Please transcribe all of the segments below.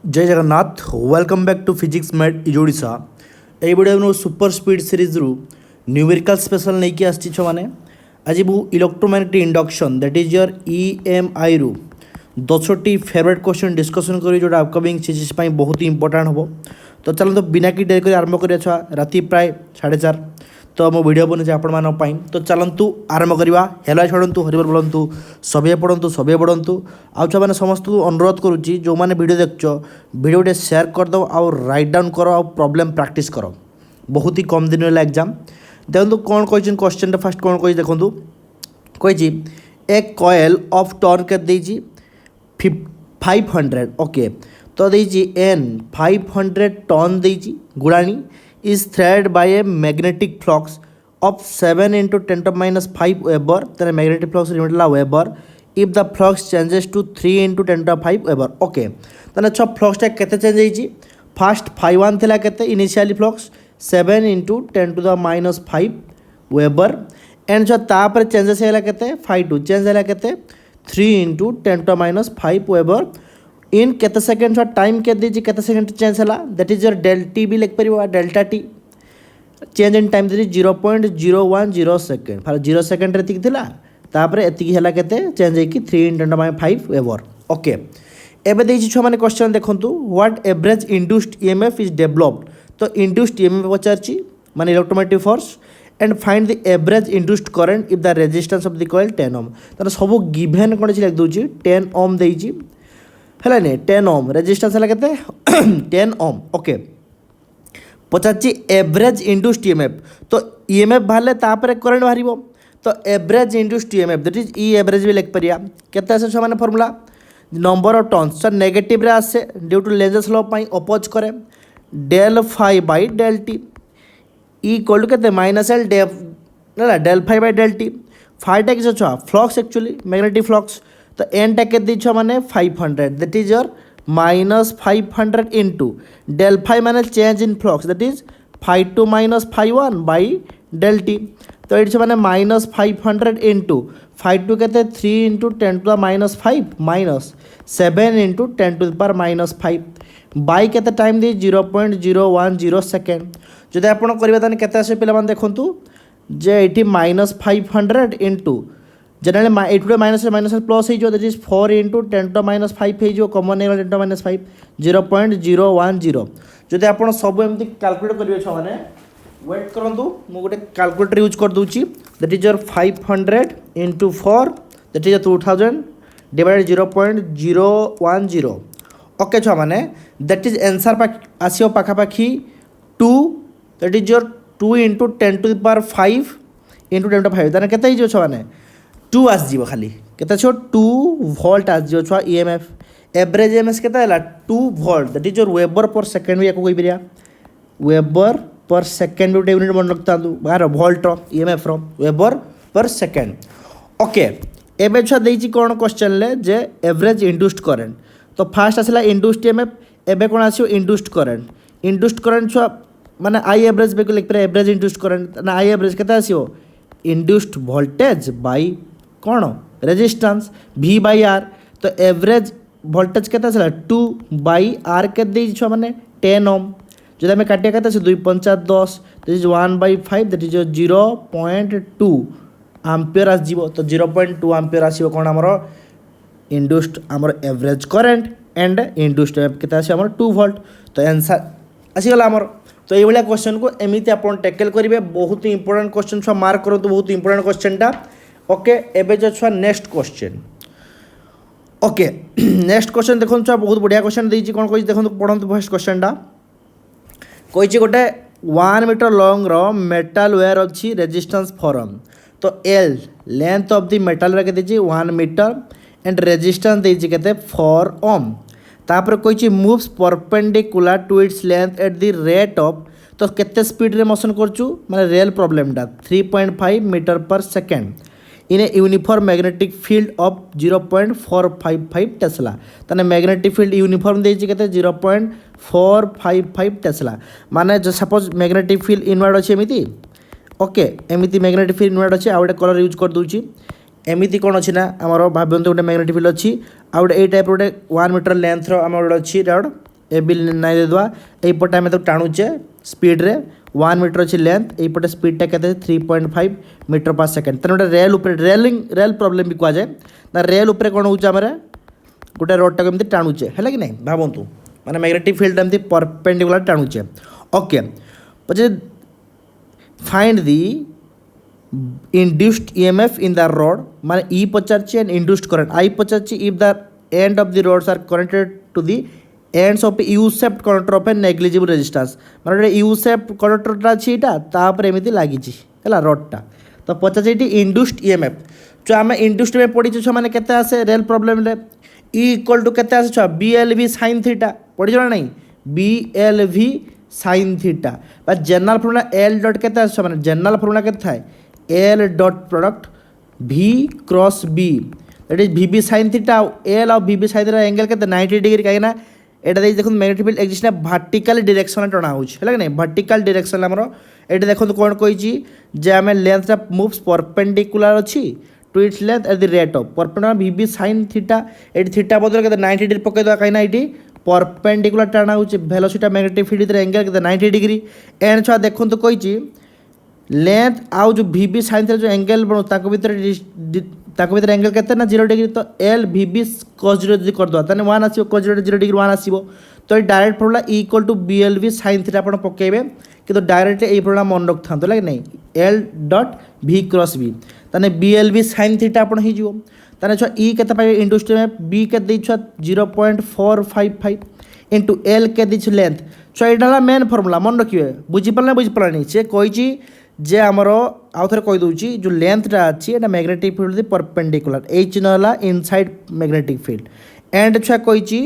जय Jagannath welcome back to physics mat is Odisha ये video super speed series रु numerical special नहीं कि आसी छे आज मु electromagnetic induction that is your EMI रु 10टी फेवरेट क्वेश्चन डिस्कसन करी जोटा अपकमिंग सीरीज बहुत ही इंपोर्टेंट हम तो चलो बिना कि डेरी कर आरंभ करा राति प्राय 4:30 तो मो वीडियो बनी आपण तो चलतु आरंभ करवा हेलो छड़ू हरिबर बोलतु सभी पढ़ु सभी पढ़ु आउ मैंने समस्त को अनुरोध करुच्ची जो मैंने वीडियो देख वीडियो टे शेयर करदे आउ राइट डाउन कर आ प्रॉब्लम प्रैक्टिस कर बहुत ही कम दिन है एग्जाम देखो कौन कही क्वेश्चन फास्ट कौन कही देखो कही ए कॉइल ऑफ टर्न के 500 ओके तो देजी एन 500 टन देजी गुड़ाणी is threaded by a magnetic flux of 7 into 10 to minus 5 Weber. Then magnetic flux is Weber. If the flux changes to 3 into 10 to 5 Weber. Okay. then अच्छा flux टा केते change होईची first 5 थिला केते initially flux 7 into 10 to the minus 5 Weber and जो तापर changes हैला केते 5 change हैला केते 3 into 10 to minus 5 Weber इन केते सेकेंड टाइम के दीजिए केते सेकेंड चेंज है that is your del T भी लिख पार delta T change in time दीजिए 0.010 सेकेंड फार 0 सेकेंड रे थिला तापर एतिकी हैला केते चेंज होइकी 3 into 5 वेबर ओके एबे देछि छ माने क्वेश्चन देखंतु what average induced EMF is developed तो इंड्यूस्ड ईएमएफ पचारछि माने electromagnetic force and find the average induced current if the resistance of the coil 10 ओम तो सब गिवन कोन लिख दोछि 10 ओम देछि है 10 ओम रेजिस्टेंस है के 10 ओम ओके पचार एवरेज इंड्यूस्ड ईएमएफ तो ईएमएफ बाहर तापर करंट बाहर तो average induced EMF that is E average भी लिख पारिया केते आसे माने फॉर्मूला नंबर ऑफ टर्न्स सर नेगेटिव रे आसे ड्यू टू लेंजर्स लॉ पई अपोज करे del phi by del T equal to केते minus L del phi by del T फाइटा किस अच्छा फ्लक्स एक्चुअली मैग्नेटिक फ्लक्स तो एन टा के दीछो माने 500 that is your minus 500 into del phi माने change in flux that is 5 to minus 5 by del T तो ये माने माइनस 500 इंटू 5 टू कहते 3 into 10 to the minus 5 minus 7 into 10 to the power minus 5 by केते time the 0.010 second जदि आपण करिबा ताने केते आसे पिला मान देखंतु जे एठी minus 500 into general at minus minus plus हो that is 4 into 10 to minus 5 हो कमन 10 टू माइनस 5 0.010 जदि आप सब एमती कैलकुलेट करेंगे छे वेट करूँ मुझे गोटे कैलकुलेटर यूज कर दूची that is your 500 into 4 that is 2000 divide 0.010 okay छुआ मैंने दैट इज आंसर आसो पाखापाखि 2 that is your 2 into 10 to the power 5 into 10 to 5 then केते छुआ मैंने 2 आसो खाली केते छो 2 वोल्ट आसो छुआ ईएमएफ एवरेज ईएमएफ केते हला 2 volt that is your weber पर सेकंड भी याको कहि परिया वेबर पर सेकंड भी यूनिट मन रखता बाहर वोल्ट रो ईएमएफ रो वेबर पर सेकंड ओके एबे छुआ देछि कोन क्वेश्चन ले जे एवरेज इंड्यूस्ड करंट तो फास्ट आसला इंड्यूस्ड ईएमएफ एबे कोन आसियो इंड्यूस्ड करंट छुआ माने आई एवरेज बे को लिख पर एवरेज इंड्यूस्ड करंट ना आई एवरेज केते आसियो इंड्यूस्ड वोल्टेज बाई कौन रेजिस्टेंस V बाई आर तो एवरेज वोल्टेज के 2 बाई आर के छुआ मैंने 10 ओम जो आम काटिया के 2 5 10 that is 1/5 that is 0.2 ampere आसो तो 0.2 आम्पियर आसो कौन आमर इंड्यूस्ड आमर एवरेज करंट एंड इंड्यूस्ड के आमर 2 वोल्ट तो आंसर आसीगला आमर तो ये क्वेश्चन को एमती आप टैकल करेंगे बहुत ही इंपोर्टेंट क्वेश्चन छुआ मार्क करूँ बहुत इंपोर्टेंट क्वेश्चनटा ओके एबे जो छुआ next question okay next question देखो छुआ बहुत बढ़िया क्वेश्चन देछि कोन कहि देखो पढ़ंतु फर्स्ट क्वेश्चनटा कहि गोटे 1 मीटर लॉन्ग रो मेटल वायर अछि रेजिस्टेंस फॉरम तो L length of the metal रे के देछि 1 मीटर एंड रेजिस्टेंस देछि केते 4 ओम तापर कहि moves perpendicular to its length at the rate of तो केते स्पीड रे मोशन करछु माने रियल प्रॉब्लमटा 3.5 metre per second in a uniform magnetic field of 0.455 tesla ताने मैग्नेटिक फील्ड यूनिफॉर्म देछि केते 0.455 टेस्ला माने जो सपोज मैग्नेटिक फील्ड इनवर्ड अछि एमिति ओके एमिति मैग्नेटिक फील्ड इनवर्ड अछि आ गोटे कलर यूज कर दूची एमती कौन अच्छी ना आमर भावतु गोटे मैग्नेटिक फील्ड अच्छी आ गोटे टाइप गोटे 1 मीटर लेंथर आम गोटे अच्छी रोड ए बी नाई देदेवा यपटे आम तो टाणुचे स्पीड्रे 1 मीटर अच्छी लेंथ यपटे स्पीडटा के 3.5 मीटर पर सेकेंड तेना गोटे रेल प्रोब्लेम भी कहुए ना रेल उपर कौन होमर गोटे रडटा को टाणुचे है कि नहीं भावतु माने मैग्नेटिक फील्ड एमती परपेंडिकुलर टाणुचे ओके पचे find the induced EMF in the rod माने E पचारची and induced current I पचारची if the end of the rods are connected to the ends of U-shaped conductor of a negligible resistance माने U-shaped conductor टा छी एटा तापर एमिति लागिची हला rod टा तो पचारची eighty induced EMF जो आमे induced में पड़ी छ माने केते आसे रेल प्रॉब्लम रे E इक्वल टू केते आसे छ BLV sin थीटा पड़ी जणा नहीं BLV sin थीटा बा जनरल फॉर्मूला L डॉट केते आसे माने जनरल फॉर्मूला केते थाए L dot product V cross B that is VB sin theta L और VB sin थीटा एंगल केते 90 डिग्री काहे ना एटा देख देखो मैग्नेटिक फील्ड एक्सिस्ट ना वर्टिकल डायरेक्शन टणा होछ हैला नहीं वर्टिकल डायरेक्शन हमरो एटा देखो कोन कहिची जे हमें लेंथ टा मूव्स परपेंडिकुलर अछि to its length at the rate of perpendicular VB sin theta एटी थीटा बदल केते 90 डिग्री पकै दवा काहे ना एटी परपेंडिकुलर टणा होछ वेलोसिटी मैग्नेटिक फील्ड एंगल केते 90 डिग्री एंड छा देखो तो कहिची लेंथ आउ जो VB sin थीटा जो एंगल बनो ताको भीतर एंगल केते ना 0 डिग्री तो L VB cos 0 जदि कर दवा तने 1 आसीबो cos 0 0 डिग्री 1 आसीबो तो ये direct formula E equal to BLV sin theta आपण पकेबे किंतु डायरेक्ट ए फॉर्मूला मन रख थांतो लागे नहीं L dot V cross B तने BLV sin थीटा आपण ही जिवो तने छ E केते पाइ इंडस्ट्री में B के दै छ 0.455 इनटू L के दै छ लेंथ छ एडाला मेन फॉर्मूला मन रखिबे बुझि पला नहीं से कहिची जे आमर आउ थे कहीदे जो लेंथटा अच्छी एटा मैग्नेटिक फील्ड परपेंडिकुलर ए चिन्ह है इनसाइड मैग्नेटिक फील्ड एंड छुआ कही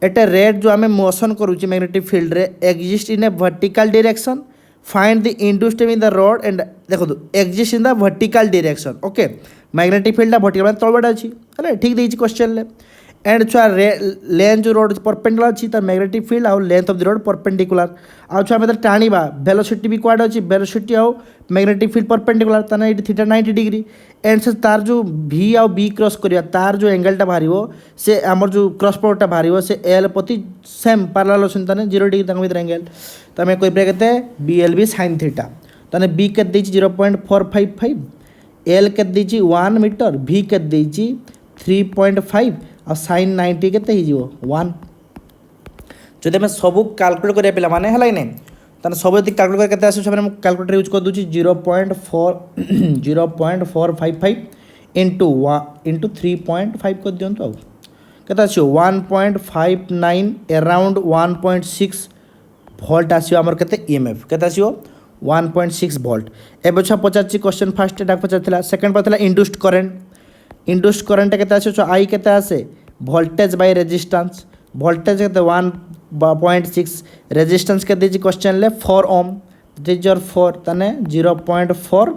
एटा रेड जो आम मोशन करुचे मैग्नेटिक फील्ड रे exist in a vertical direction find the induced in the rod and देखो exist in the vertical direction okay magnetic field vertical तलबेटा अच्छी है ठीक देती क्वेश्चन एंड छुआ लेंथ जो रोड परपेंडिकुलर अच्छी तर मैग्नेटिक फील्ड आउ length of the rod perpendicular आउ छुआ मतलब टाणीबा वेलोसिटी भी क्वाड अच्छी वेलोसिटी आउ मैग्नेटिक फील्ड परपेंडिकुलर ताना ये थीटा 90 डिग्री एंड से तार जो V आउ B क्रॉस करिया तार जो एंगलटा बाहरिबो से हमर जो क्रॉस प्रोडक्टटा बाहरिबो से L प्रति सेम पैरेलल अछि ताने 0 डिग्री तांग भीतर एंगल त हमें कोइ केते BLV sin थीटा ताने B के दैछि 0.455 L के दैछि 1 मीटर V के दैछि 3.5 और sin 90 केते ही जीवो 1 जदि हमें सब कैलकुलेट करिया पिला माने हला नै ताने सब यदि कैलकुलेट करके आसे हम कैलकुलेटर यूज कर दूची 0.455 इंटू 3.5 कर दियंतु आउ केता आछो 1.59 अराउंड 1.6 वोल्ट आछो हमर केते ईएमएफ केता आछो 1.6 वोल्ट एबे छ पचाची क्वेश्चन फर्स्ट एटा पचाथिला सेकंड पथला इंड्यूस्ड करंट केते आछो आई केते आसे वोल्टेज बाय रेजिस्टेंस वोल्टेज केते 1.6 रेजिस्टेंस के दीजिए क्वेश्चन ले 4 ओम दिज योर 4 तने 0.4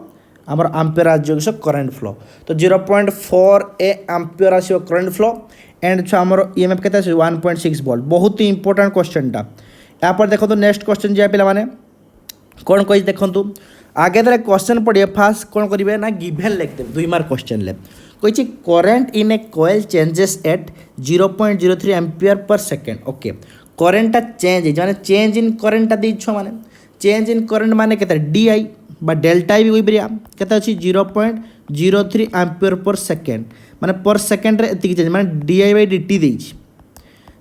आमर एम्पियर आजो करंट फ्लो तो 0.4 ए एम्पियर आसो करंट फ्लो एंड छ आमर ईएमएफ केते आसो 1.6 वोल्ट बहुत ही इंपोर्टेंट क्वेश्चन टा या पर देखो तो नेक्स्ट क्वेश्चन जे पिला माने कोन कहि देखंतु आगे दरे क्वेश्चन पड़िए फास्ट कोन करिवे ना गिवन लिख दे 2 मार्क क्वेश्चन ले कहि current in a coil changes at 0.03 ampere per second okay करेंटा change माने चेंज इन करेंटा दी छ माने चेंज इन करेंट माने केते डीआई बा डेल्टा भी होई परिया केते अछि 0.03 एम्पियर पर सेकेंड माने पर सेकेंड रे एति चेंज माने डीआई बाय डीटी देई छी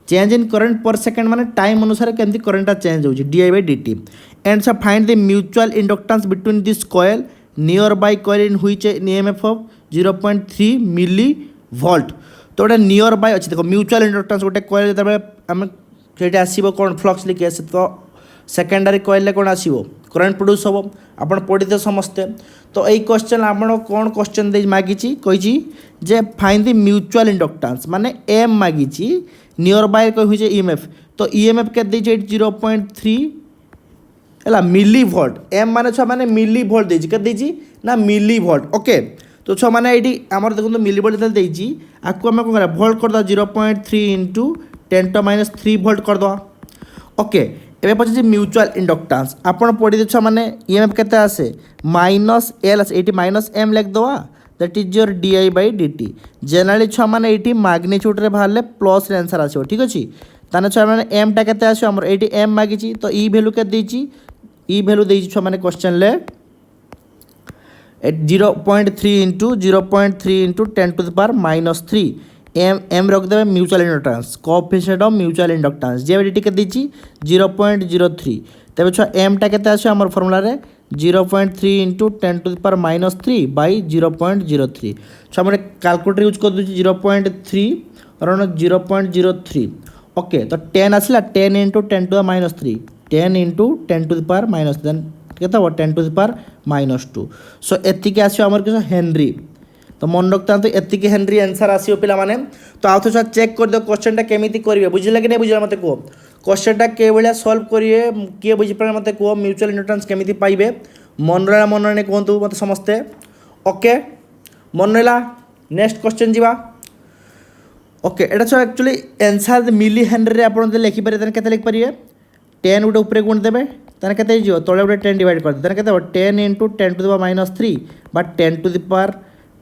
change in current per second माने टाइम अनुसार केमती करेंटा चेंज होची DI by DT and so find the mutual inductance between this coil nearby coil in which EMF of 0.3 millivolt तो गोटे near by अच्छी देखो म्यूचुअल इंडक्टेंस गोटे कॉइल जब आम से आसो कौन फ्लक्स लिखे से तो सेकेंडरी कॉइल कौन आसो करंट प्रोड्यूस हम आप पढ़ी थे समस्ते तो यही क्वेश्चन आप कौन क्वेश्चन दे मागी कही जे फाइंड द म्यूचुअल इंडक्टेंस माने एम मागी नियर बाय कही ईएमएफ तो ईएमएफ के दे 0.3 है मिली वोल्ट एम माने छुआ माने मिली वोल्ट देजी के देजी ना मिली वोल्ट ओके तो छुआ माने ये आमर देखो मिली वोल्ट देजी आपको आम कौन वोल्ट कर 0.3 इंटू 10⁻³ वोल्ट कर दवा ओके एबे पछे म्यूचुअल इंडक्टेंस आपण पढ़ी छुआ माने ईएमएफ केते आसे -L एटी -M लिख दवा that is your DI/dt generally छुआ माने एटी मैग्नीट्यूड रे बाहरले प्लस रे आंसर आछो ठीक अछि ताने छुआ मैंने एमटा केते आसो हमर एटी एम मागिची तो ई वैल्यू के देची ई वैल्यू देची छुआ मैंने क्वेश्चन ले 0.3 into 0.3 into 10 to the power -3 M रख देवे mutual inductance coefficient of mutual inductance जे डी के दीची 0.03 तबे छुआ एमटा केते आसो हमर फार्मूला रे 0.3 into 10 to the power -3 by 0.03 छुआ मैंने कैलकुलेटर यूज कर दूची 0.3 और 0.03 ओके तो 10 आसला 10 into 10 to the -3 10 into 10 to the power -3 then केते हो 10 टू द पावर -2 सो एति के आसो हमर किस हेनरी तो मन रखता तो एति के हेनरी आंसर आसीओ पिला माने तो आउ तो चेक कर दो क्वेश्चनटा केमिति करिवे बुझिले कि नै बुझिले मते को क्वेश्चनटा के भलिया सॉल्व करिवे के बुझि पर मते को म्यूचुअल इंडक्टेंस केमिति पाइबे मन नै कोंतु मते समस्ते ओके मन रहला नेक्स्ट क्वेश्चन जीवा ओके एटा छ एक्चुअली आंसर मिली हेनरी रे आपण लिखि पारे तने केते लिखि पारिए 10 उडे ऊपर गुण देबे तने केते हिजो तळे उडे 10 डिवाइड कर तने केते 10 into 10 to the power -3 but 10 to the power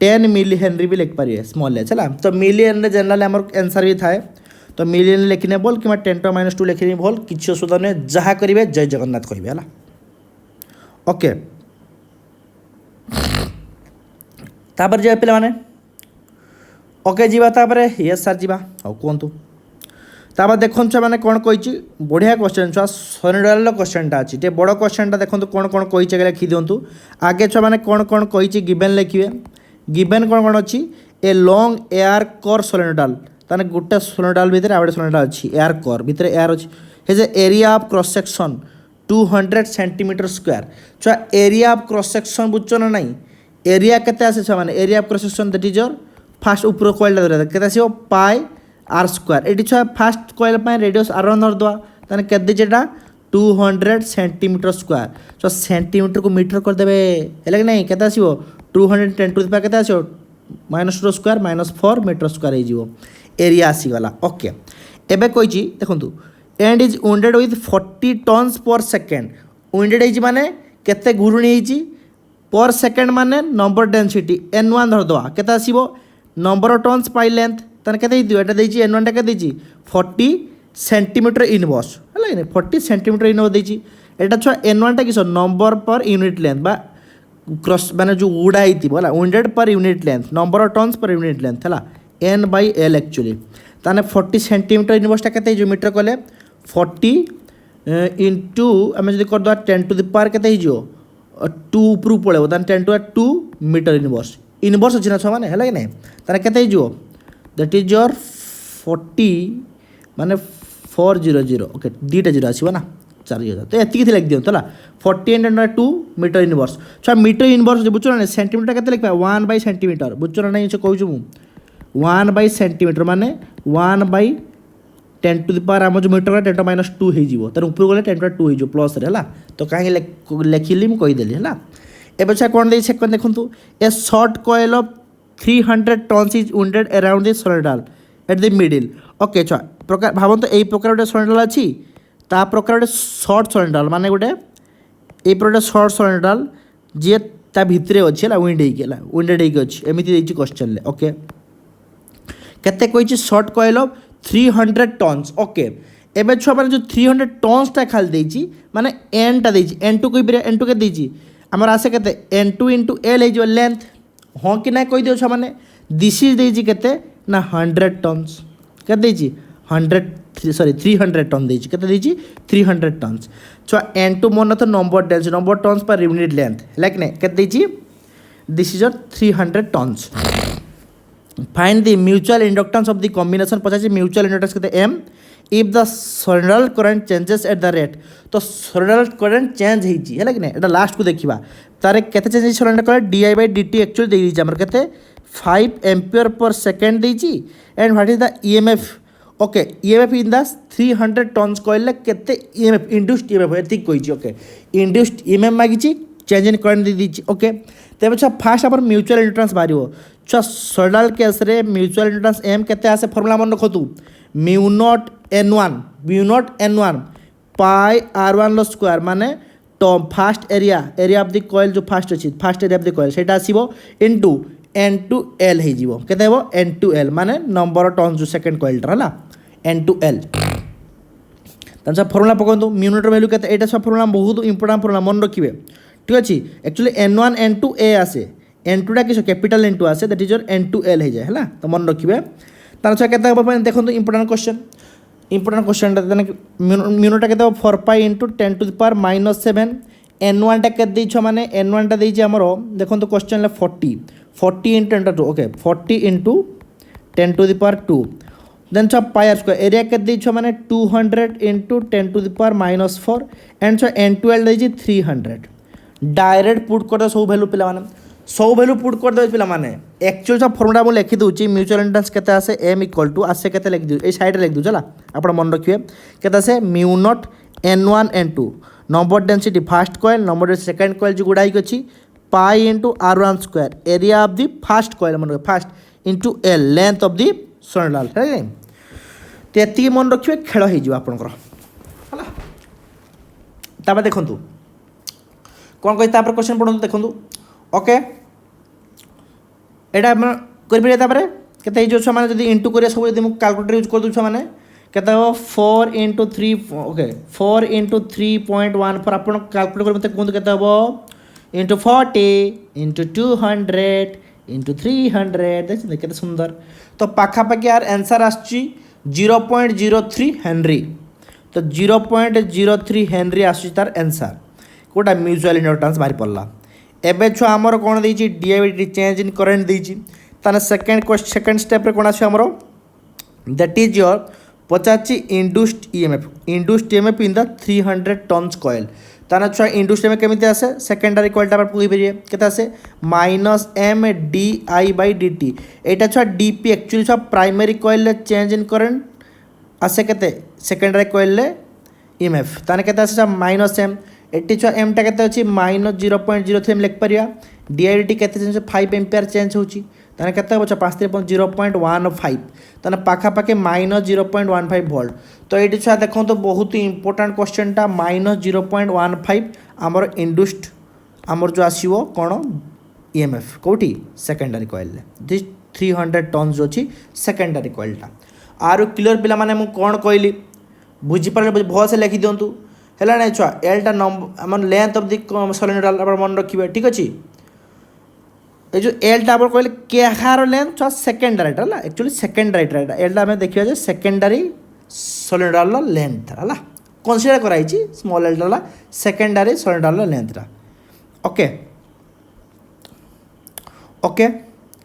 10 millihenry भी लिख पारिए स्मॉल है चला तो मिली हेनरी जनरल हमर आंसर भी थाए तो मिली हेनरी लिखने बोल कि 10 टू -2 लिखने बोल किछि असुविधा नै जहा करिवे जय जगन्नाथ कहबे हला ओके तापर जे पिला माने ओके जीवा तापर यस सर जीवा आ कोंतु तापर देखन छ माने कोन कहिछि बढ़िया क्वेश्चन छ सोनिडल क्वेश्चनटा अछि ते बड़ क्वेश्चनटा देखन कोन कोन कहिछि के लिखि दियंतु आगे छ माने कोन कोन कहिछि गिवन लिखिबे गिवन कोन कोन अछि ए लॉन्ग एयर कोर सोलिनोइडल ताने गुटे सोलिनोइडल भीतर आबे सोलिनोइडल अछि एयर कोर भीतर एयर अछि hedge area of cross section 200 centimetre square छ एरिया ऑफ क्रॉस सेक्शन बुझछन नै एरिया केते आसे छ माने area of cross section that is your fast ऊपर कॉइल धर केते आसीओ पाई आर स्क्वायर एटी छ फास्ट कॉइल पय रेडियस आर धर दवा ताने केते दे जेटा 200 सेंटीमीटर स्क्वायर सो सेंटीमीटर को मीटर कर देबे हेले कि नहीं केते आसीओ 210 टू द पावर केते आसीओ -2 स्क्वायर -4 मीटर स्क्वायर हे जिवो एरिया आसी गला ओके एबे कहिची देखंतु and is wounded with 40 turns per second wounded हे माने केते घुरुणी हे पर सेकंड माने नंबर डेंसिटी n1 धर दवा केते आसीबो नंबर ऑफ टन्स पाई लेंथ तने केते दियो एटा देछि n1 टा के देछि 40 सेंटीमीटर इनवर्स हला ने 40 सेंटीमीटर इनवर्स देछि एटा छ n1 टा किसो नंबर पर यूनिट लेंथ बा क्रॉस माने जो उडा आइतिबो हला wounded per unit length number of turns per unit length हला n/l एक्चुअली ताने 40 सेंटीमीटर इनवर्स टा केते जो मीटर कोले 40 इनटू हम जदी कर दो 10 टू द पावर केते हिजो 2 ऊपर पळेबो ताने 10 टू 2 मीटर इनवर्स अछि ना छ माने हला कि नै ताने केते हिजो दैट इज योर 40 माने 400 ओके दीटा जीरो आसीबो ना 4000 तो एति के लिख दियो तला 40 एंड 2 मीटर इनवर्स छ मीटर इनवर्स जे बुझो ना सेंटीमीटर केते लिखबा 1 बाय सेंटीमीटर बुझो ना से कहू छु 1 बाय सेंटीमीटर माने 1 बाय 10 टू द पावर हम जो मीटर 10 टू -2 हे जीवो तर ऊपर गले 10 टू हे जो प्लस रे हला तो काहे लेखिली म कहि देली हला एबे छ कोन दे चेक कर देखंतु a short coil of 300 turns is wounded around the solenoidal at the middle okay छ प्रकार भाबन तो एई प्रकार गोटे सोलिनोइडल अछि ता प्रकार गोटे शॉर्ट सोलिनोइडल माने गोटे एई प्रकार शॉर्ट सोलिनोइडल जे ता भितरे अछि हला वाउंडेड हे अछि एमिति देछि क्वेश्चन ले ओके केते कहिछि short coil of 300 turns okay एबे छ माने जो 300 टन्स ता खाल देछि माने n ता देछि n2 कोइ बिरे n2 के देछि हमर आसे केते n2 into l हे जो लेंथ हो कि ना कहि दियो छ माने दिस इज देछि केते ना 100 टन्स के देछि 300 टन देछि केते देछि 300 टन्स छ n2 मन तो number turns per unit length लाइक ने केते देछि this is 300 turns find the mutual inductance of the combination पचासी म्यूचुअल इंडक्टेंस केते m if the solenoidal current changes at the rate तो सोलिनोइडल करंट चेंज हेछि हैला कि नै एटा लास्ट को देखिबा तारे केते चेंज सोलिनोइडल करंट di/dt एक्चुअली देइ दिछि हमर केते 5 एम्पियर पर सेकंड देइछि and what is the emf okay emf in the 300 turns coil केते emf इंड्यूस्ड emf एतिक कहिछि ओके इंड्यूस्ड emf मागिछि चेंज इन करंट दे दिछि ओके तेबे छ फास्ट हमर म्यूचुअल इंडक्टेंस बारिवो छ सोलिनोइडल केस रे म्यूचुअल इंडक्टेंस m केते आसे फार्मूला मन रखतु mu naught n1 pi r1 लो स्क्वायर माने term first area of the coil जो फास्ट अछि fast area of the coil सेटा आसीबो इनटू n2l हे जीवो केते हेबो n2l माने नंबर ऑफ टर्न्स जो सेकंड कॉइल हला n2l ତାହେଲେ ଛୁଆ ଫର୍ମୁଲା ପକାନ୍ତୁ ମ୍ୟୁନିଟ୍ର ଭ୍ୟାଲୁ କେତେ ଏଇଟା ଛୁଆ ଫର୍ମୁଲା ବହୁତ ଇମ୍ପୋର୍ଟାଣ୍ଟ ଫର୍ମୁଲା ମନେ ରଖିବେ ঠিক ଅଛି एक्चुअली n1 n2 a आसे n2टा किस कैपिटल n2 आसे दैट इज योर n2l हो जाए है तो मन रखिए तार छुआ केते देखो इंपोर्टेंट क्वेश्चन म्यूनोटा के 4 pi into 10 to the power -7 n1 टा के छुआ मैंने n1 टा देछि हमर देखो question 40 into 10 to okay 40 into 10 to the power 2 then छुआ पाई स्क्वायर एरिया के छुआ मैंने 200 into 10 to the power -4 and छुआ n12 देछि 300 डायरेक्ट पुट कर सब भैल्यू पे सब भैल्यू पुट कर दे पे एक्चुअल सब फर्मुला मुझे लिखी दूसरी म्यूचुअल इंडक्टेंस केते आसे m इक्वल टू आसे केते लिख दे साइड लिख दूँ चला आप मन रखिए केते आसे mu naught n1 n2 number density first coil number density second coil जो गुड़ाई अच्छी pi into r1 square area of the first coil मन first into L length of the solenoid है तो ये मन रखिए खेल हो आपंकर है देखूँ कौन कही क्वेश्चन पढ़ू देखूँ ओके यहाँ करें केते जो छुआ मैंने इंटू करिया सब यदि कैलकुलेटर यूज कर दूँ छुआ मैंने केते 4 इंटू 3 ओके 4 इंटू 3.14 आप कैलकुलेट कर मत कहते केते हम इंटू 40 इंटू 200 इंटू 300 देखते केते सुंदर तो पाखापाखि यार आंसर आसची 0.03 हेनरी तो 0.03 हेनरी आसची तार आंसर कोटा म्यूचुअल इंडक्टेंस बाहर पड़ला एबे छुआ आमर कौन देछि डीआईडी चेंज इन करेंट देछि ताने सेकंड स्टेप रे कोन आछे हमरो दैट इज योर पचाची induced EMF in the 300 turns coil ताने छुआ इंड्यूस्ड ईएमएफ केमिति आसे सेकेंडरी कॉइल टा पुई परिए केते आसे -mdi/dt एटा छुआ डीपी एक्चुअली छुआ प्राइमरी कॉइल ले चेंज इन करेंट आसे केते सेकेंडरी कॉइल ले ईएमएफ ताने केते आसे -m एटी छुआ एम टा केते अछि -0.03 लिख परिया डीआईडी केते चेंज 5 एम्पियर चेंज होची ताने केते हो 5.0.15 ताने पाखा पाखे -0.15 वोल्ट तो एटी छुआ देखो तो बहुत इंपोर्टेंट क्वेश्चन टा -0.15 आमर इंड्यूस्ड आमर जो आसीबो कोन ईएमएफ कोठी सेकेंडरी कॉइल दिस 300 टन जो अछि सेकेंडरी कॉइल टा आरो क्लियर पिला माने मु कोन कहली बुझी पारे बहुत से लिखि दियंतु है ना छुआ एलटा नंबर आम लेंथ ऑफ द सोलेनोइड आप मन रखिए ठीक अच्छे ये जो एलटा आप कहले केहार लेंथ छुआ सेकेंडरी है एक्चुअली सेकेंडरी एलटा आम देखिए जे सेकेंडरी सोलेनोइड लेंथ है कनसीडर कराई स्मॉल एलटा secondary solenoid length okay okay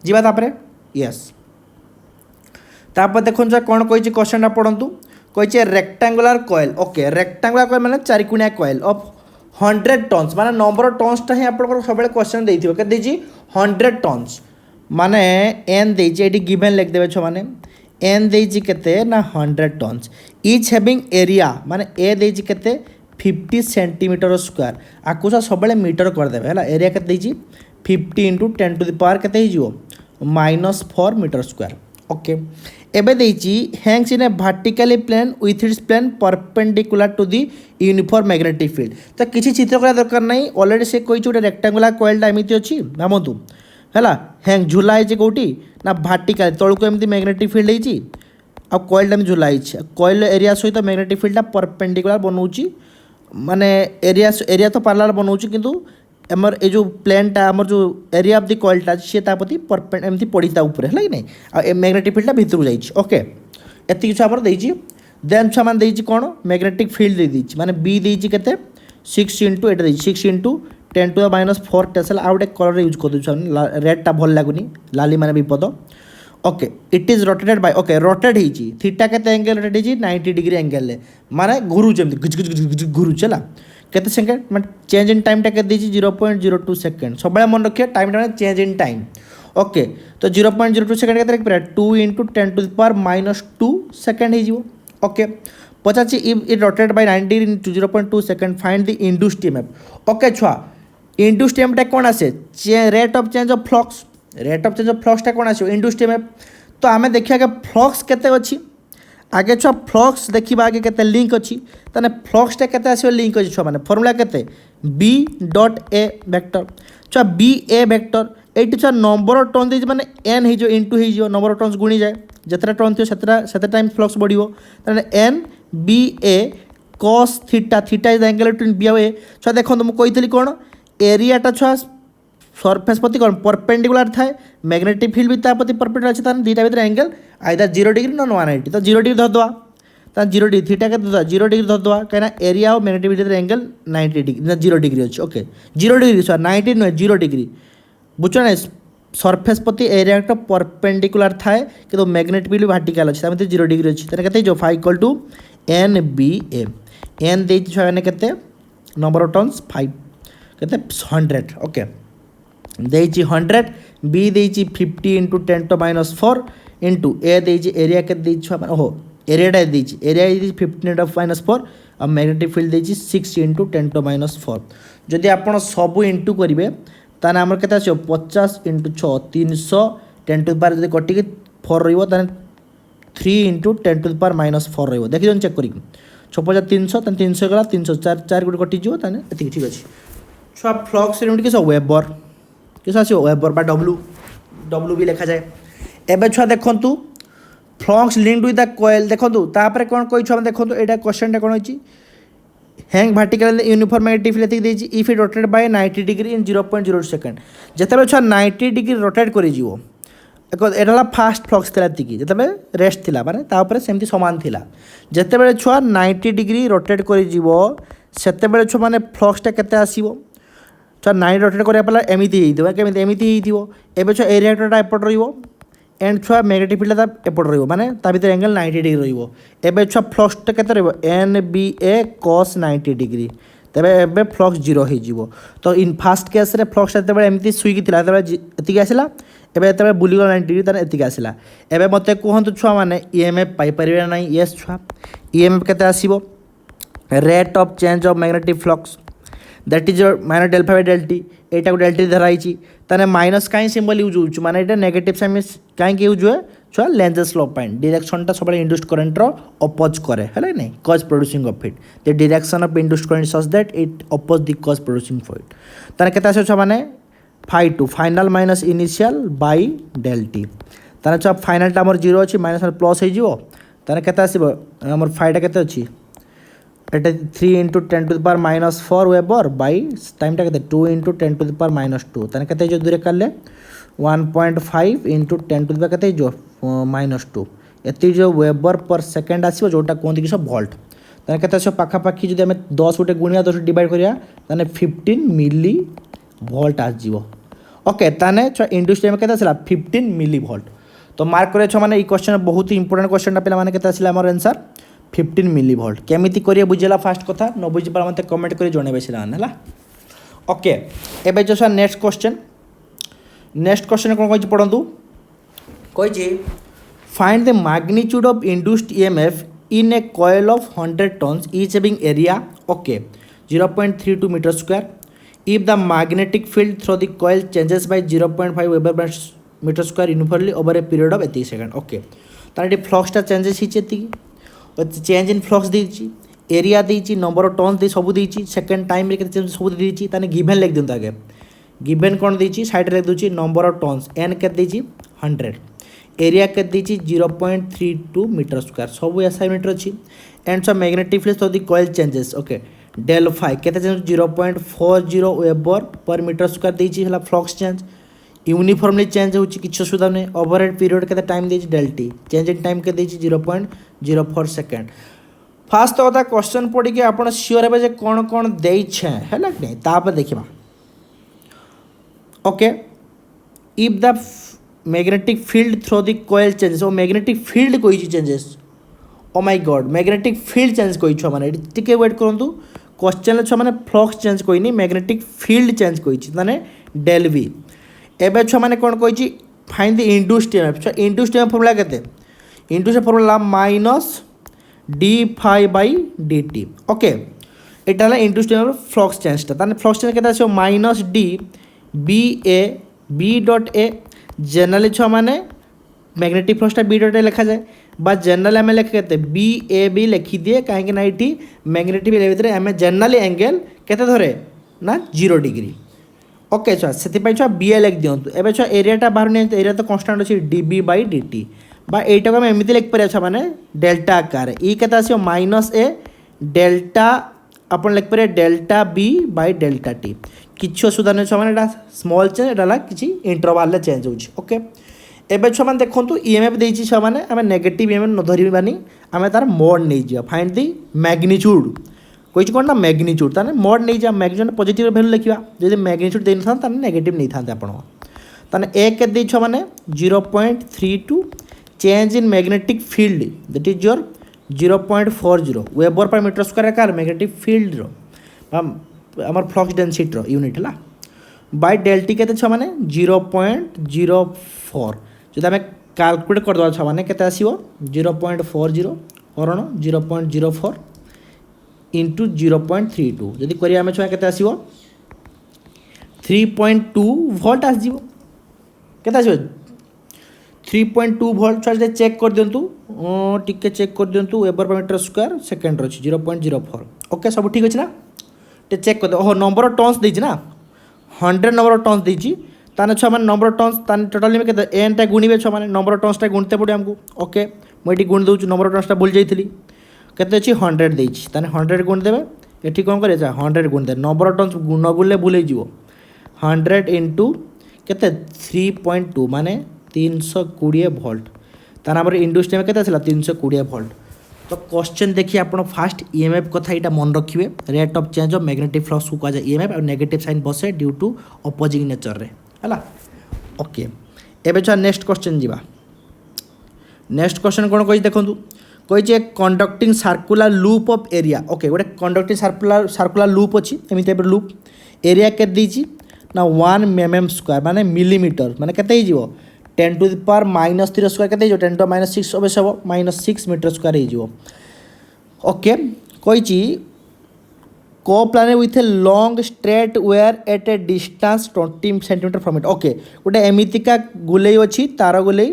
जीवा तापरे यस तापर देखो कौन कही क्वेश्चन पढ़ू कही rectangular coil okay rectangular coil माने चारिकोणिया कॉइल ऑफ 100 टन्स माने नंबर ऑफ टन्स टा ही आप सब क्वेश्चन देथिबो के देजी 100 टन्स माने एन देजी एटी गिवन लिख देबे छ माने एन देजी केते ना 100 टन्स इच हैविंग एरिया माने ए देजी केते 50 सेंटीमीटर स्क्वायर आकु सब मीटर कर देबे हला एरिया केते देजी 50 इंटू 10 टू द पावर केते ही जिवो -4 मीटर स्क्वायर ओके एबे देछि hangs in a vertically plane with its plane perpendicular to the uniform magnetic field तो किसी चित्र करा दरकार नहीं ऑलरेडी से कोई गोटे रेक्टांगुलर कॉइलटा एमती अच्छी भावतु है हैंग झुला कौटी ना वर्टिकल तौक एमती मैग्नेटिक फील्ड होती आ कॉइलटा झुलाई कॉइल एरिया सहित मैग्नेटिक फील्डटा परपेंडिकुलर बनाऊँगी माने एरिया तो पार्लार बनाऊँगी किंतु आमर ये जो प्लेनटा आमर जो एरिया ऑफ द कॉइलटा सी तापति एमती पड़ता ऊपर है कि नहीं आ मैग्नेटिक फील्डटा भितर जाइए ओके एति किछु आमर देछि देन छुआ मान देछि कोन मैग्नेटिक फील्ड दे देछि माने बी देछि केते 6 इंटू एटा देछि 6 इंटू 10 टू द -4 टेसल आ गोटे कलर यूज कर दछु रेडटा भल लागुनी लाली माने विपद okay it is rotated by okay rotate होइछि थीटा केते एंगल रोटेट होइछि 90 डिग्री एंगल ले माने घुरु जेमति गुज गुज गुज घुरु चला केते सेकेंड माने चेंज इन टाइम टा के देछि 0.02 सेकेंड सब मन रखिए टाइम टा चेंज इन टाइम ओके तो 0.02 सेकेंड केते रख 2 into 10 to the power -2 second हो ओके पचासी if it rotate by 90 into 0.2 second find the induced EMF okay छुआ इंड्यूस्ड ईएमएफ टा कोन आसे rate of change of flux टा कोन आसे इंड्यूस्ड ईएमएफ तो आमे देखिया के फ्लक्स केते अछि आगे छुआ फ्लक्स देखा आगे केते लिंक अच्छी ताने फ्लक्स टा केते आसीबो लिंक अच्छी छुआ माने फॉर्मूला केते b डॉट a वेक्टर छुआ b a वेक्टर एटी छुआ नंबर ऑफ टर्न देछि माने n हे जो इनटू हे जो नंबर ऑफ टर्न्स गुणी जाए जतरा टर्न थियो सेतरा टाइम फ्लक्स बढ़िबो ताने n b a cos theta, theta is the angle between B and A. छुआ देखो मुझे कही कौन एरियाटा छुआ सरफेस प्रति कौन परपेंडिकुलर थाए मैग्नेटिक फील्ड भी प्रति परपेंडिकुलर अच्छे तार दुईटा भर एंगल आइदर 0 डिग्री नॉन 180 तो 0 डिग्री धरदे तार 0 डिग्री थीटा के 0 डिग्री धरदे कहीं एरिया और magnetic field angle 90 degree 0 degree अच्छे ओके 0 डिग्री सर 90 नुहे 0 डिग्री बुझ ना सरफेस प्रति एरिया परपेंडिकुलर थाए कि मैग्नेटिक फील्ड भार्टिकल अच्छे 0 डिग्री अच्छे कहते जो phi equal to N B N दे के नंबर ऑफ टर्न्स 5 कहते 100 ओके देइछि 100 बी देइछि 50 इंटू 10 to -4 इंटू ए देइछि एरिया के देइछि ओहो एरियाटा देइछि एरिया देइछि 15 to -4 और मैग्नेटिक फील्ड देइछि 6 इंटू 10 to -4 जदि आपण सब इंटू करिवे ताने हमर केता आछो 50 इंटू 6 300 10 to the power जदि कटि के 4 रहइबो ताने 3 इंटू 10 to the power -4 रहइबो देखि जन चेक करि 6300 ताने 300 गला 300 4 गुड कटि जिवो ताने एति ठीक अछि छुआ फ्लक्स यूनिट के सब वेबर किस आसो वेबर बा डब्ल्यू भी लिखा जाए एबे छुआ देखंतु flux linked with the coil देखंतु तापर कोन कोइ छुआ देखंतु एटा क्वेश्चन कोन होची hang vertical uniform magnetic field एति देछि if it rotate by 90 degree in 0.0 second जतबे छुआ 90 डिग्री रोटेट करि जिवो एटा फास्ट फ्लक्स थिला तिकी जतबे रेस्ट थिला माने ता ऊपर सेमती समान थिला जतबे छुआ 90 डिग्री रोटेट करि जिवो सेतेबे छुआ माने फ्लक्सटा केते आसीबो छुआ 90 रोटेट करिया पला एमिति हेइदिबो केमिति एमिति हेइदिबो एबे छुआ एरियाटा एपट रहिबो एंड छुआ मैग्नेटिक फील्ड एपट रहिबो माने ता भीतर एंगल 90 डिग्री रहिबो एबे छुआ फ्लक्सटा केते रहिबो एन बी ए cos 90 डिग्री तबे एबे फ्लक्स 0 हे जिवो तो इन फास्ट केस रे फ्लक्स तबे एमिति सुई किथिला तबे एतिक आसिला एबे तबे बुली गला 90 डिग्री ताने एतिक आसिला एबे मते कहंतु छुआ माने ईएमएफ पाई परिबे नै यस छुआ ईएमएफ केते आसीबो rate of change of magnetic flux that is minus delta by del T एटा को डेल्टी धराई ताने माइनस कहीं सिंबल यूज हो माने एटा नेगेटिव साइन कहीं यूज हुए छुआ लेंजेस लॉ पॉइंट डायरेक्शनटा सब इंड्यूस्ड करंट रो अपोज करे हैला नै cause producing of it the direction of induced current such that it oppose the cause producing point ताने केता आछो छुआ माने phi two final minus initial by del T ताने छुआ फाइनलटा हमर 0 अछि माइनस प्लस हे जिवो ताने केता आसीबो हमर फाइटा केते अछि एटा 3 into 10 to the power -4 weber by time के 2 इंटू 10 टू द पावर -2 ताने केते जो दूरे करले 1.5 इंटू 10 टू द पावर केते जो -2 एति जो वेबर पर सेकंड आसीबो जोटा कोन कि सब वोल्ट ताने केते सब पाखा पाखी जदि हमें 10 गुटे गुणिया 10 डिवाइड करिया ताने 15 मिली वोल्ट आ जीवो ओके ताने इंड्यूस टाइम केते आसला 15 मिली वोल्ट तो मार्क करे छ माने ई क्वेश्चन बहुत इंपोर्टेंट क्वेश्चन पिला माने केते आसला हमर आंसर 15 मिली वोल्ट केमिति करिए बुझेला फास्ट कथा न बुझी पार मते कमेंट करी जणेबे सिला हला ओके एबे जो सर नेक्स्ट क्वेश्चन कोन कहि पढंतु कहि जे find the magnitude of induced EMF in a coil of 100 turns each having area okay 0.32 metre square if the magnetic field through the coil changes by 0.5 weber per metre square uniformly over a period of 80 second okay तारे फ्लक्सटा changes हिचे change in flux देछि area देछि number of turns दे सब देछि second time रे केते सब देछि ताने गिवन लिख दियंत आगे गिवन कोन देछि साइड रे देछि नंबर ऑफ टर्न्स एन के देछि 100 एरिया के देछि 0.32 मीटर स्क्वायर सब असाइनमेंट अछि and so magnetic field to the coil changes okay del phi केते change 0.40 weber per metre square देछि हला फ्लक्स चेंज यूनिफॉर्मली चेंज होची किछ सुधा नै ओवरहेड पीरियड केते टाइम देछि डेल्टी चेंज इन टाइम के देछि 0.04 सेकंड फास्ट तो क्वेश्चन पढ़ी के आपण श्योर हेबे जे कोन कोन देइ छै हैला नै तापर देखिबा okay if the magnetic field through the coil changes ओ मैग्नेटिक फील्ड कोइ changes oh my god magnetic field change कोइ छ माने टिके वेट करंतु क्वेश्चन छ माने फ्लक्स चेंज कोइ नै मैग्नेटिक फील्ड चेंज कोइ छ माने डेल वी एबे छ माने कोन कोइ छी फाइंड द इंड्यूस्ड ईएमएफ छ इंड्यूस्ड ईएमएफ फार्मूला केते induced formula minus D phi by D T okay एटा ला इंड्यूस्ड ईएमएफ फ्लक्स चेंज ताने फ्लक्स चेंज केते आछो minus D B A B dot A generally छ माने मैग्नेटिक फ्लक्सटा बी डॉट ए लिखा जाए बा जनरल आम लिख के बी ए बी लिखी दिए कहीं ये मैग्नेटिक भितर आम जनरली एंगल केते धरे ना 0 डिग्री ओके छुआ से छुआ बी ए लिख दिंतु एवं छुआ एरियाटा बाहर नहीं एरिया तो कन्स्टाट अच्छी डी बी बै डी टी बा यटा को आम एमती लिखिपर छुआ मैंने डेल्टा आकार ई के माइनस ए डेल्टा अपन लिखिपारे delta B by delta T किसी असुविधा नहीं छुआ मैंने स्मॉल चेंज एटा किसी इंटरवाल चेंज होची ओके। एबे छुआ मैंने देखो ईएमएफ देछि छुआ मैंने आम नेगेटिव ईएमएफ न धरबानी आम तार मोड नहीं जा फाइंड दी मैग्नीट्यूड कही कौन ना मैग्नीट्यूड ताने मोड नहीं जा मैग्नीट्यूड पॉजिटिव वैल्यू लिखा जब मैग्नीट्यूड दे था ताने नेगेटिव नहीं था आपण ताने एक के दी छुआ मैंने 0.32 change in magnetic field that is your 0.40 weber per metre square कार मैग्नेटिक फील्ड रो आमर फ्लक्स डेंसिटी रो यूनिट है बाय डेल्टी के छुआ मैंने 0.04 जो आम कैलकुलेट करदे छुआ मैंने के आसो 0.40 करण 0.04 इंटू 0.32 जदि करिया आम छुआ के आसो 3.2 वोल्ट आसो के आसो 3.2 वोल्ट छुआ चेक कर दिंतु टिके चेक कर दिंतु weber per metre square second अच्छी 0.04 ओके सब ठीक अच्छे ना टे चेक कर ओह नंबर ऑफ टन्स देछि ना 100 नंबर ऑफ टन्स देछि ताने छुआ मैंने नंबर ऑफ टन्स ताने टोटाली में केते एन टा गुणिबे छुआ मैंने नंबर ऑफ टन्स गुणते पड़े हमको ओके मुझे गुण दूँ नंबर ऑफ टन्स भूल जाइली केते अच्छी 100 देछि ताने 100 गुण देबे एठी कोन करे 100 गुण दे नंबर ऑफ टन्स न बुलले भूल जीवो 100 इंटू केते 3.2 माने 320 वोल्ट तार आम इंडक्शन टाइम के 320 वोल्ट। तो क्वेश्चन देखिए आप फास्ट ईएमएफ कथा यहाँ मन रखिए rate of change of magnetic flux को कहुए ईएमएफ और नेगेटिव साइन बसे ड्यू टू अपोजिंग नेचर रे है ओके। एबे छुआ नेक्स्ट क्वेश्चन जीवा नेक्स्ट क्वेश्चन कौन कही देखो कही conducting circular loop of area okay गोटे कंडक्टिंग सर्कुलर लूप अच्छी एमती लूप एरिया के दीची ना 1 mm स्क्वायर माने मिलीमीटर माने केते हो 10 टू द पावर -3 स्क्वायर के 10 टू -6 अवश्य हम -6 मीटर स्क्वायर हो ओके। कही को plane with a long straight wire at a distance 20 centimetre from it okay गोटे एमतीका गुले अच्छी तार गुले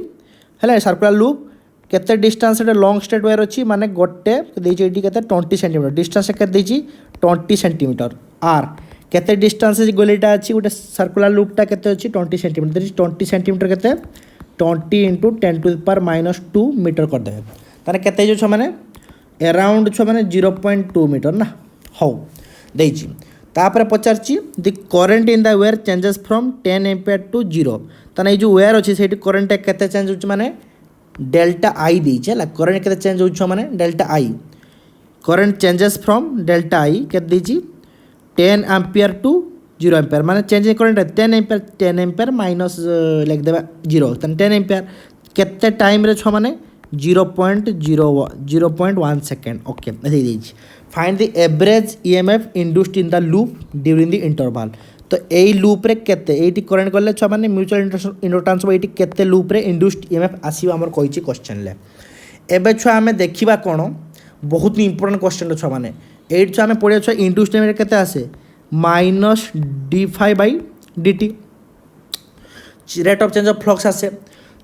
है सर्कुलर लूप केते डिस्टेंस लॉन्ग स्ट्रेट वेयर अच्छी माने गोटे देछि 20 सेंटीमीटर डिस्टेंस के 20 सेंटीमीटर आर केते डिस्टेंस गोलेटा अच्छी गोटे सर्कुलर लूपटा केते अच्छी 20 सेंटीमीटर 20 सेंटीमीटर केते 20 into 10 to the power -2 metre कर देबे ताने केते जो छ माने अराउंड छ माने 0.2 मीटर ना हौ देछि तापर पचारछि the current in the wire changes from 10 ampere to 0 ताने जो वेयर अच्छी सेठी करंट केते चेंज होछ माने डेल्टा आई देछि हला करंट केते चेंज होछ माने delta I current changes from delta आई केते देछि 10 एम्पियर टू 0 एम्पियर माने चेंज करंट 10 एम्पियर माइनस लिख देबा 0 तन 10 एम्पियर केते टाइम रे छ माने 0.1 सेकेंड ओके ऐसे देछि find the average EMF induced in the loop during the interval. तो एई लूप रे केते एटी करंट करले छ माने म्यूचुअल इंडक्टेंस एटी केते लूप रे इंड्यूस्ड ईएमएफ आसीबा हमर कहिछि क्वेश्चन ले एबे छ हमें देखिबा कोन बहुत इंपोर्टेंट क्वेश्चन छ माने एट आम पढ़िया छुआ इंड्यूस्ड ईएमएफ केते आसे -d∅dt rate of change of flux आसे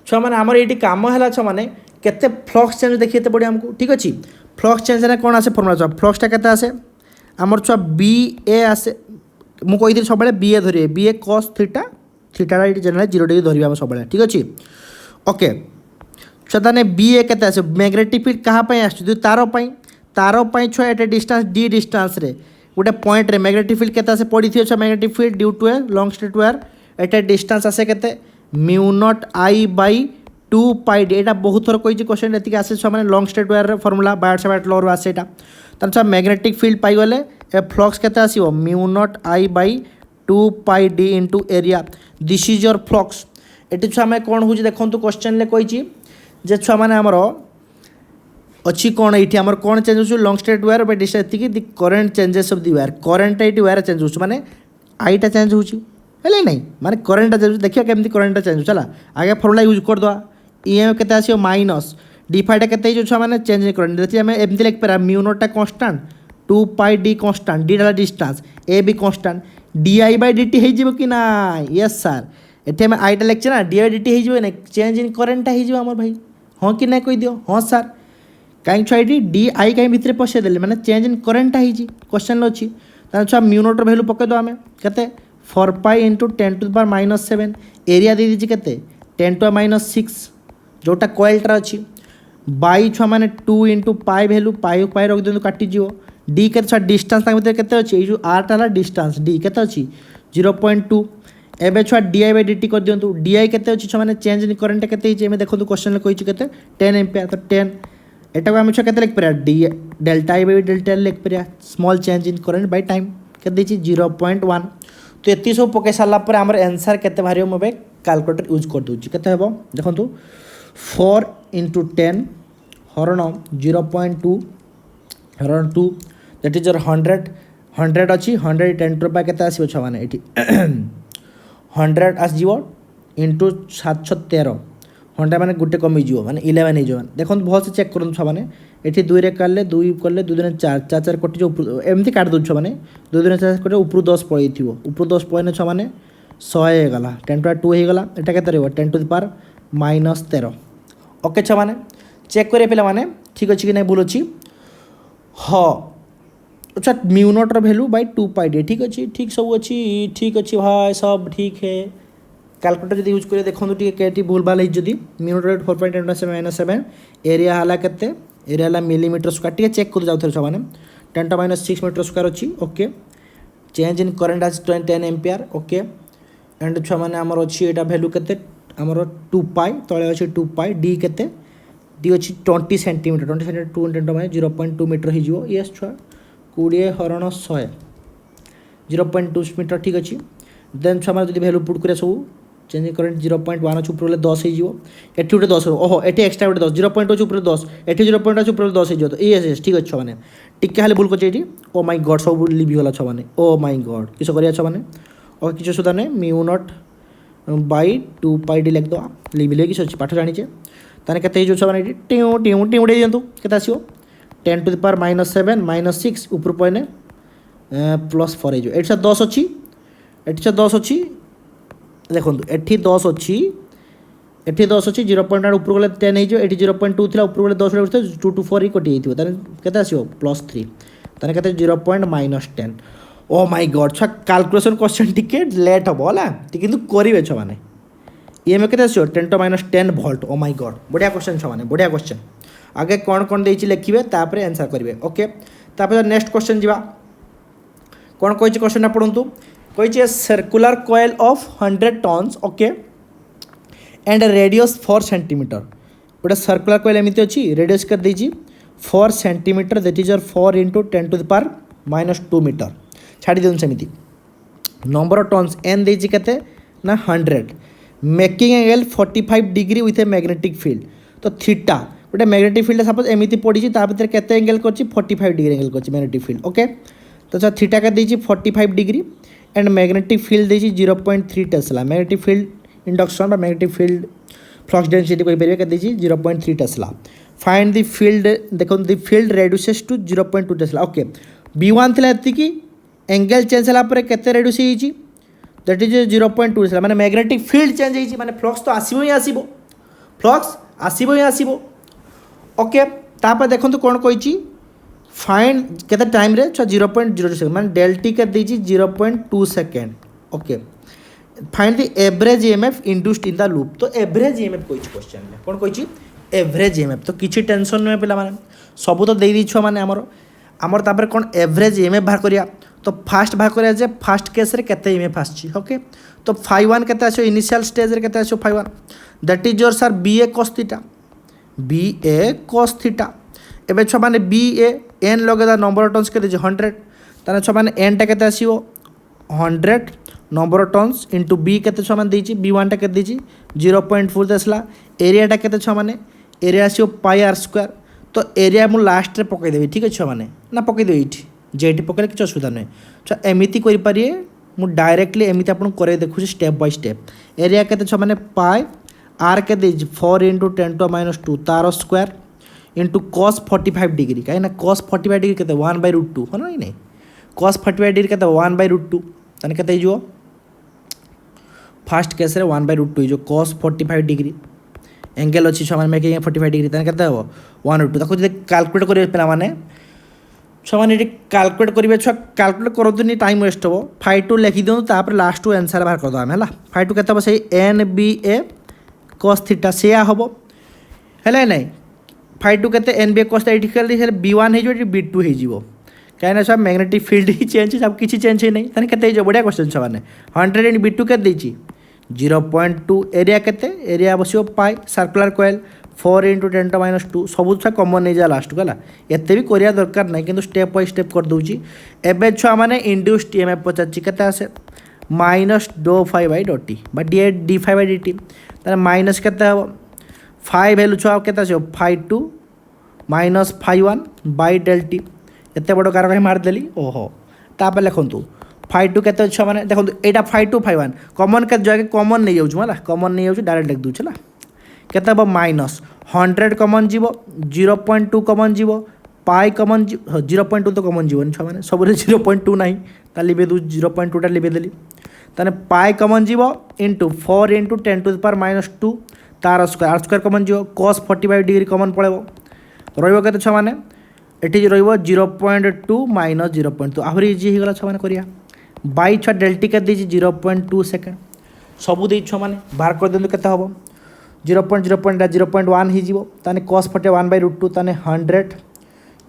छुआ माने हमर एटी काम हैला छ माने केते फ्लक्स चेंज देखिए पड़े हमको ठीक अच्छे फ्लक्स चेंज ने कौन आसे फर्मुला छुआ फ्लक्सटा केते आसे हमर छुआ BA आसे मु कही सब BA धरिए BA cos theta theta ये जनरल 0 डिग्री धरिया सब ठीक अच्छे ओके छुआ ताने BA केते आसे मैग्नेटिक फील्ड कहाँ पे आसुछि तार छुआ एट डिस्टेंस d डिस्टेंस रे गोटे पॉइंट रे मैग्नेटिक फील्ड केते आसे पड़ी थी magnetic field due to a long straight wire at a distance आसे केते μ0I/2πd एटा बहुत थर कही क्वेश्चन एति आसे छुआ माने लॉन्ग स्ट्रेट वेयर फॉर्मूला बायट से बायट लॉ रो आसे एटा तन छुआ मैग्नेटिक फील्ड पाई गले ए फ्लक्स केते आसीबो μ0I/2πd into area this is your flux eighty छुआ में कोन होची देखंतु क्वेश्चन ले कहिची जे छुआ माने हमरो अच्छी कौन ये आम कौन चेंज हो long straight wire by distance एति the current changes of the wire current ये वेयर चेंज हो माने आईटा चेंज हो नहीं माने करंट चेंज देखिए केमती करंट चेंज हो आगे फॉर्मूला यूज कर दवा ईएम केते आसीओ माइनस d∅ केते जो छुआ माने चेंज करंट देखिए आम एमती लिख पारा μ0 कांस्टेंट 2πd कांस्टेंट d डाला डिस्टेंस a भी कांस्टेंट di/dt हे जिवो कि ना यस सर एठी हम आईटा लेक्चर ना di/dt हे जिवो ना चेंज इन करंट हे जिवो हमर भाई हां कि ना कहि दियो हां सर कहीं छुआ ये di कहीं भितर पशेदेले मैंने चेंज इन करंट होगी क्वेश्चन अच्छी छुआ μ0 भैल्यू पकईद आम के 4π into 10 to the power -7 area दे दीजिए के 10 टू -6 जोटा कोएलटा अच्छी बाई छुआ मैंने 2 इंटू पाई भैल्यू पाई रख दिखाँ काटिज डी के डिस्टेंस भितर केते अछि ए जो आर टा डिस्टेंस डी केते अछि 0.2 एबे छुआ डी बाई डी टी कर दियंतु डी केते अछि छुआ माने चेंज इन करंट केते हिचे एमे देखंतु क्वेश्चन ले कहिछि केते 10 एम्पियर तो 10 एटा को हम छुआ केते लिख परिया D delta I by delta L लिख परिया small change in current by time केते दिछि 0.1 तो एति सब पके साला पर हमर आंसर केते भारियो मोबे कैलकुलेटर यूज कर दोछि केते हेबो देखंतु 4 * 10 हरण 0.2 हरण 2 दैट इज 100 अच्छी 100 10 रुपया केते आसीबो छ माने एठी 100 आस जीवो इंटू 713 100 माने गुटे कमी जीवो माने 11 हे जो देखन बहुत से चेक करन छ माने एठी 2 रे करले 2 करले 2 दिन 4 4 4 कोटी जो एमती काट दउ छ माने 2 दिन 4 कोटी ऊपर 10 पळई थिवो ऊपर 10 पळने छ माने 100 हे गला 10 टू 2 हे गला एटा केते रहबो 10 टू द पावर -13 ओके छ माने चेक करे पिला माने ठीक अछि कि नै भूल अछि ह अच्छा म्यू नॉट र वैल्यू बाय 2 पाई डी ठीक सब अच्छी ठीक अच्छी भाई सब ठीक है कैलकुलेटर जब यूज करिए देखो टी भूल भाल जदि म्यू नॉट रेट 4.10 -7 एरिया हाला केते एरिया हाला मिलीमीटर स्क्वायर टी चेक कर जाउथर छ माने 10 - 6 मीटर स्क्वायर अच्छी ओके चेंज इन करंट आज 10 एम्पियर ओके एंड छ माने हमर अच्छी एटा वैल्यू केते हमर 2 पाई तळे अछि 2 पाई डी केते डी अछि 20 सेंटीमीटर 2 10 माने 0.2 मीटर हि जिवो यस छ 20 हरण 100 0.2 मीटर ठीक अच्छी देन छमार जदि वैल्यू पुट करे सब चेंज करंट 0.1 अछि ऊपर 10 हे जिवो एठी उटे 10 ओहो एठी एक्स्ट्रा उटे 10 0.2 ऊपर 10 एठी 0.2 अछि ऊपर 10 हे जिवो तो यस ठीक अछि माने टिके खाली भूल को एठी ओ माय गॉड सब लिवि होला छ माने ओ माय गॉड किछो करिया छ माने और किछो सुदा नै mu naught bye 2 pi D लिख दो लिवि ले किछो पाठ जानि छे ताने कते जो छ माने एठी टिउ टिउ टिउ उडे दियंतु केता आसीओ 10 टू द पावर -7 -6 ऊपर पॉइंट +4 हे जो एठी 10 अछि एठी 10 अछि देखंतु एठी 10 अछि एठी 10 अछि 0.8 ऊपर गले 10 हे जो एठी 0.2 थिला ऊपर गले 10 उठते 2 to 4 ही कटि हिथिबो ताने केते आसीओ +3 ताने केते 0.-10 ओ माय गॉड छ कैलकुलेशन क्वेश्चन टिके लेट हबो होला ति किंतु करिवे छ माने ईएमए केते आसीओ 10 to -10 volt O my god बढ़िया क्वेश्चन छ माने बढ़िया क्वेश्चन आगे कौन कौन देछि लिखिबे तापर आंसर करिवे ओके तापर नेक्स्ट क्वेश्चन जीवा कौन कहि क्वेश्चन ना पढंतु कहि circular coil of 100 turns okay and radius 4 centimetre गोटे सर्कुलर कॉइल एमिति अछि रेडियस कर देछि 4 centimetre that is 4 * 10 to the power -2 metre छाडी देउन सेमिति नंबर ऑफ टन्स एन देछि केते ना 100 making angle 45 degree with a magnetic field तो थीटा गोटे मैग्नेटिक फील्ड सपोज एमती पड़ी ता भर केते एंगल कर 45 डिग्री एंगल कर मैग्नेटिक फील्ड ओके तो थीटा का देछि 45 डिग्री एंड मैग्नेटिक फील्ड देछि 0.3 tesla magnetic field induction magnetic field flux density कहि परिबे के देछि 0.3 टेस्ला फाइंड द फील्ड देखो the field reduces to 0.2 tesla okay b1 थिला एति की एंगल चेंज हला पर केते रेड्यूस हिची दैट इज 0.2 टेस्ला माने मैग्नेटिक फील्ड चेंज हिची माने फ्लक्स तो आसीबो ही आसीबो फ्लक्स आसीबो ही आसीबो ओके तापर देखो कौन कही फाइंड केते टाइम रे 0.02 सेकंड माने डेल्टी कर दीजिए 0.2 second okay find the average EMF induced in the loop तो एवरेज ईएमएफ कोई क्वेश्चन में कौन कही एवरेज ईएमएफ तो किछि टेंशन नै पिला माने सब तो दे दी छ माने हमर तापर कौन एवरेज ईएमएफ बाहर करिया तो फास्ट बाहर करिया जे फास्ट केस रे केते ईएमएफ आछि ओके तो φ1 केते आछो इनिशियल स्टेज रे केते आछो φ1 that is your sir BA cos theta BA cos theta एबे छ माने BA n लगेदा नंबर ऑफ टन्स के 100 ताने छ माने n टा केते आसीबो 100 number of turns into B केते छ माने देछि B1 टा केते देछि 0.4 देसला एरिया टा केते छ माने एरिया आसीबो पाई r स्क्वायर तो एरिया मु लास्ट रे पकई देबी ठीक छ माने ना पकई देबी इठी जेठी पकले किछ असुविधा नै छ एमिति करि पारिए मु डायरेक्टली एमिति आपन करे देखु स्टेप बाय स्टेप एरिया केते छ माने पाई आर के दे 4 * 10 to -2 तार स्क्वायर इंटू cos 45 डिग्री कहीं ना cos 45 डिग्री केते 1/√2 हो ना नहीं cos 45 डिग्री केते 1/√2 तने केते जो फर्स्ट केस रे 1/√2 जो cos 45 डिग्री एंगल अछि छ माने मेकिंग 45 डिग्री तने केते हो 1/√2 ताको जे कैलकुलेट करिवे पेला माने छ माने रे कैलकुलेट करिवे छ कैलकुलेट करदुनी टाइम वेस्ट हो φ2 लिखि दउ तापर लास्ट टू आंसर बाहर कर दो हम हला φ2 केते हो सही NBA cos थीटा से हम है ना φ2 केते NBA cos थीटा एठी B1 हे जो B2 हे जीवो कहीं छुआ मैग्नेटिक फील्ड ही चेंज सब किसी चेंज ही नहीं के बढ़िया क्वेश्चन छुआ मैंने 100 इन B2 के 0.2 एरिया केते एरिया बस पाई सर्कुलर कॉइल 4 × 10⁻²। सब छुआ कमन नहीं जा लास्ट को एत भी करवा दरकार ना कि स्टेप बाय स्टेप कर दूची। एबे छुआ मैंने इंड्यूस्ड EMF पचार के आसे -∂φ/t बा dϕ/dt माइनस के फाइव भैल्यू छुआ के φ2 -φ1/Δt एत बड़ कार कहीं मारदेली ओहो तापर लिखु φ2 के छुआ मैंने देखो यहाँ φ2 φ1 कमन के जगह कमन नहीं जाऊँ है कमन नहीं जाऊँ डायरेक्ट लिख दूँ है के -100 कमन जीव 0.2 कमन जीव पाई कमन 0.2 तो कमन जीवन छुआ मैंने सब 0.2 ना लिभे दू 0.2 लिभे देली ताने पाई कमन जीव इंटू 4 × 10⁻² तार स्क्वायर r स्क्वायर कमन जीव cos 45 डिग्री कमन पड़ेब रही छुआ मैंने ये रो 0.2 - 0.2 आहरी इजी हो गला छुआ मैंने करिया बाई छुआ डेल्टी के 0.2 सेकेंड सबू दे छुआ मैंने बाहर कर दिखाँ केते हम 0.1 हो ताने cos 41/√2 ताने 100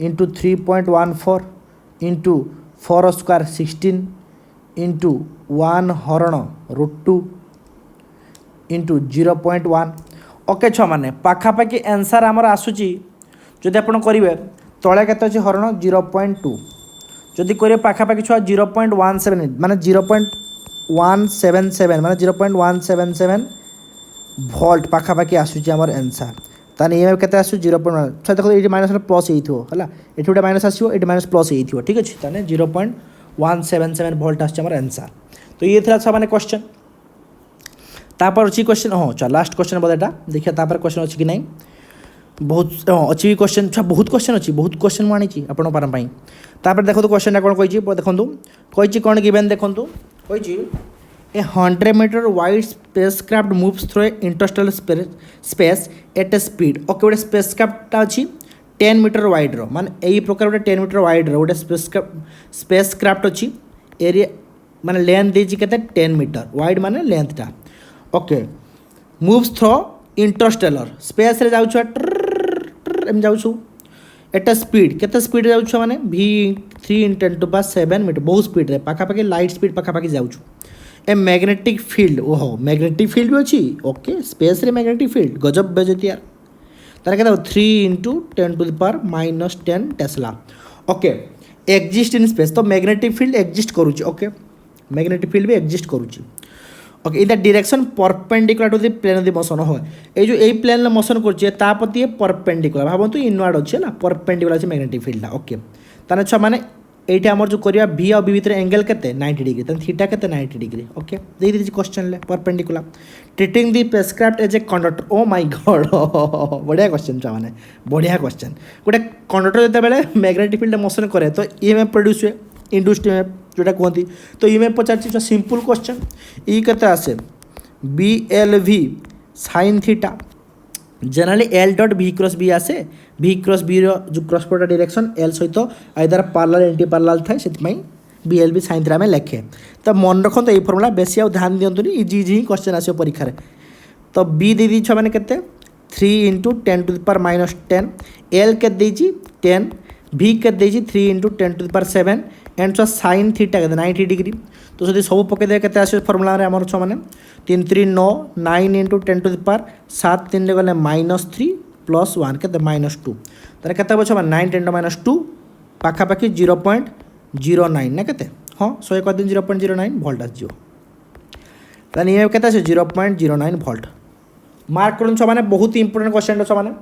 × 3.14 इंटू 4 स्क्वायर 16 इंटू 1 हरण √2 इंटू 0.1 ओके छुआ मैंने पाखापाखि आंसर आमर आसूची जदि आप करेंगे तले के हरण 0.2 जदि करेंगे पाखापाखि छुआ 0.17 माने 0.177 माने 0.177 भोल्ट पाखापाखि आसूची आमर आंसर ताने ये केते आसु 0.1 छुआ देखो ये माइनस प्लस ये है ये गोटे माइनस आसो ये माइनस प्लस ये ठीक अच्छे ताने 0.177 भोल्ट आसुची आमर आंसर। तो ये था छुआ मैंने क्वेश्चन तापर अच्छी क्वेश्चन हाँ चल लास्ट क्वेश्चन बोधटा देखिए तापर क्वेश्चन अच्छी कि नहीं बहुत अच्छी क्वेश्चन छुआ बहुत क्वेश्चन अच्छी बहुत क्वेश्चन मुझे आपण पारपाई तापर देखो क्वेश्चन कौन कही देखो कही कौन गिवेन देखो कही a 100 metre wide spacecraft moves through a interstellar space at a speed okay गोटे स्पेसक्राफ्ट अच्छी 10 मीटर वाइड रो माने यही प्रकार गोटे 10 मीटर वाइड रो गोटे स्पेसक्राफ्ट अच्छी एरिया माने लेंथ देछि केते 10 मीटर वाइड माने लेंथटा okay moves through interstellar space रे जाउछ एम जाउछु एटा स्पीड केते स्पीड जाउछ माने v3 × 10⁻7 मीटर बहुत स्पीड रे पाखापाखि लाइट स्पीड पाखापाखि जाउछु ए मैग्नेटिक फील्ड ओहो मैग्नेटिक फील्ड भी अच्छी ओके स्पेस रे मैग्नेटिक फील्ड गजब बेजती यार तार के 3 × 10⁻10 tesla okay exist in space तो मैग्नेटिक फील्ड एक्जिस्ट करूची ओके मैग्नेटिक फील्ड भी एक्जिस्ट करूची okay in the direction perpendicular to the plane of the motion हो ये जो यही प्लेन मोशन कर तापति परपेंडिकुलर भावतु इनवर्ड अच्छे ना परपेंडिकुलर अच्छे मैग्नेटिक फील्ड ओके ताने छुआ मैंने ये आम जो करिया v और b भितर एंगल के 90 डिग्री तब थीटा के 90 डिग्री ओके दे दी question perpendicular treating the spacecraft as a conductor oh my god बढ़िया क्वेश्चन छुआ मैंने बढ़िया क्वेश्चन गोटे कंडक्टर जो मैग्नेटिक फील्ड मोशन करे तो EMF प्रोड्यूस हुए इंड्यूस्ड EMF जोटा कहती तो EMF पचार सिंपल क्वेश्चन ई के आसे BLV sin theta generally L.V×B आसे V×B जो क्रॉस प्रोडक्ट डायरेक्शन L सहित आइदर पार्लर एंटी पार्लर थाए से BLV sin थीटा में लिखे तो मन रखो तो ये फर्मुला बेसी ध्यान दिंतुनि इजी इजी क्वेश्चन आसो परीक्षा तो B दे दी छुआ मैंने केते 3 × 10⁻10 L के देजी 10 V के देजी 3 × 10⁻7 एंड छुआ sin थीटा के 90 डिग्री तो जब सब पकईदे के फर्मुला आम छुआ मैंने 3 3 9 9 × 10⁻7 3 गले -3 + 1 के -2 तार के 9 × 10⁻2 पाखापाखि 0.09 ना के हाँ 100 कर दिन 0.09 भोल्ट आसो ताने ये के 0.09 भोल्ट मार्क कर मैंने बहुत इंपोर्टेंट क्वेश्चन छुआ मैंने